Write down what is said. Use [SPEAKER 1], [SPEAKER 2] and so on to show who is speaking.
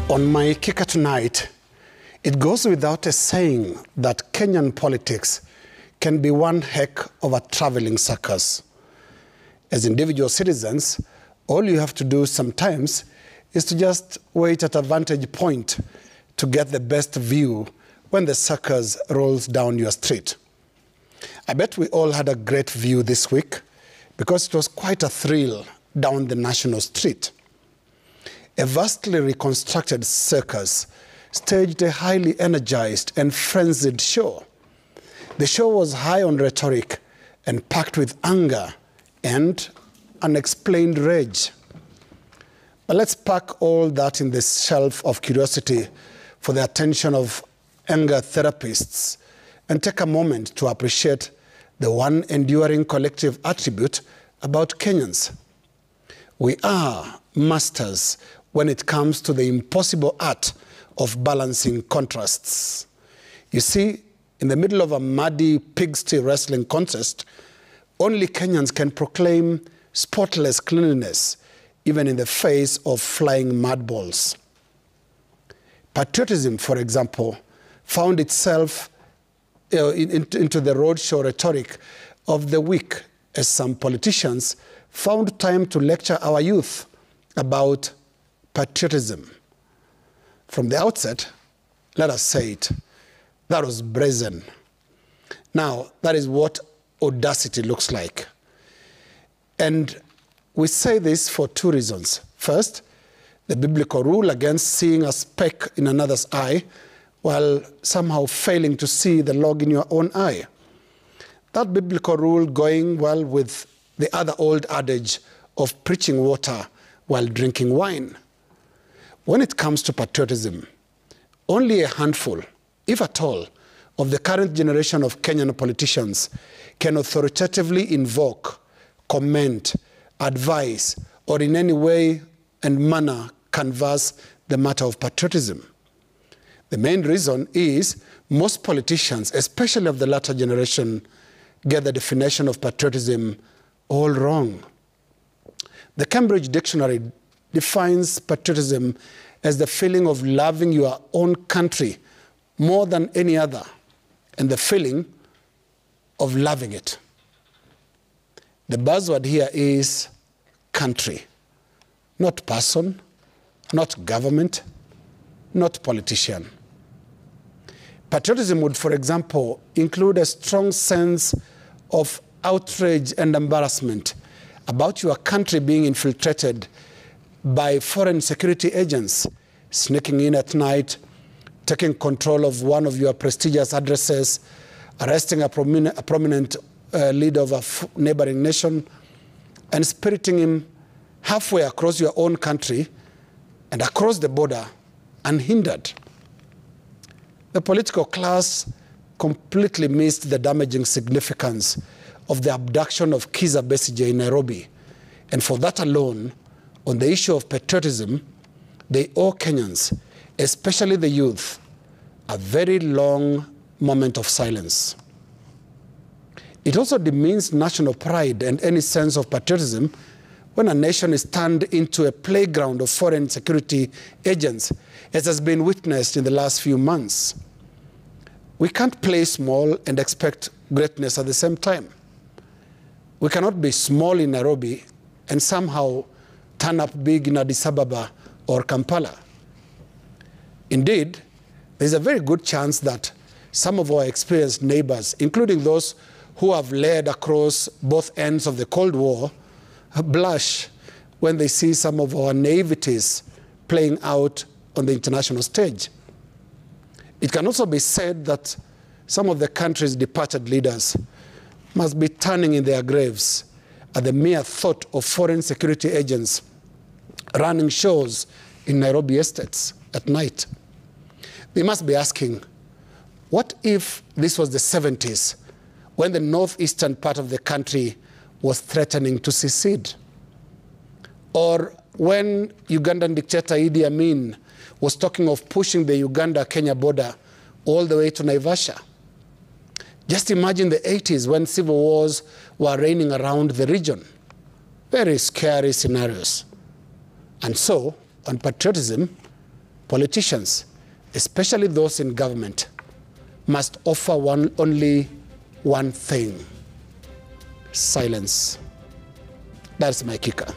[SPEAKER 1] On my kicker tonight, it goes without a saying that Kenyan politics can be one heck of a traveling circus. As individual citizens, all you have to do sometimes is to just wait at a vantage point to get the best view when the circus rolls down your street. I bet we all had a great view this week because it was quite a thrill down the national street. A vastly reconstructed circus staged a highly energized and frenzied show. The show was high on rhetoric and packed with anger and unexplained rage. But let's pack all that in the shelf of curiosity for the attention of anger therapists and take a moment to appreciate the one enduring collective attribute about Kenyans. We are masters when it comes to the impossible art of balancing contrasts. You see, in the middle of a muddy pigsty wrestling contest, only Kenyans can proclaim spotless cleanliness, even in the face of flying mud balls. Patriotism, for example, found itself into the roadshow rhetoric of the week as some politicians found time to lecture our youth about patriotism. From the outset, let us say it, that was brazen. Now, that is what audacity looks like. And we say this for two reasons. First, the biblical rule against seeing a speck in another's eye while somehow failing to see the log in your own eye. That biblical rule going well with the other old adage of preaching water while drinking wine. When it comes to patriotism, only a handful, if at all, of the current generation of Kenyan politicians can authoritatively invoke, comment, advise, or in any way and manner canvass the matter of patriotism. The main reason is most politicians, especially of the latter generation, get the definition of patriotism all wrong. The Cambridge Dictionary defines patriotism as the feeling of loving your own country more than any other, and the feeling of loving it. The buzzword here is country, not person, not government, not politician. Patriotism would, for example, include a strong sense of outrage and embarrassment about your country being infiltrated by foreign security agents, sneaking in at night, taking control of one of your prestigious addresses, arresting a prominent leader of a neighboring nation, and spiriting him halfway across your own country and across the border unhindered. The political class completely missed the damaging significance of the abduction of Kizza Besigye in Nairobi. And for that alone, on the issue of patriotism, they owe Kenyans, especially the youth, a very long moment of silence. It also demeans national pride and any sense of patriotism when a nation is turned into a playground of foreign security agents, as has been witnessed in the last few months. We can't play small and expect greatness at the same time. We cannot be small in Nairobi and somehow turn up big in Addis Ababa or Kampala. Indeed, there's a very good chance that some of our experienced neighbors, including those who have led across both ends of the Cold War, blush when they see some of our naiveties playing out on the international stage. It can also be said that some of the country's departed leaders must be turning in their graves at the mere thought of foreign security agents running shows in Nairobi estates at night. They must be asking, what if this was the 70s when the northeastern part of the country was threatening to secede? Or when Ugandan dictator Idi Amin was talking of pushing the Uganda-Kenya border all the way to Naivasha? Just imagine the 80s when civil wars were reigning around the region. Very scary scenarios. And so, on patriotism, Politicians, especially those in government, must offer only one thing: silence. That's my kicker.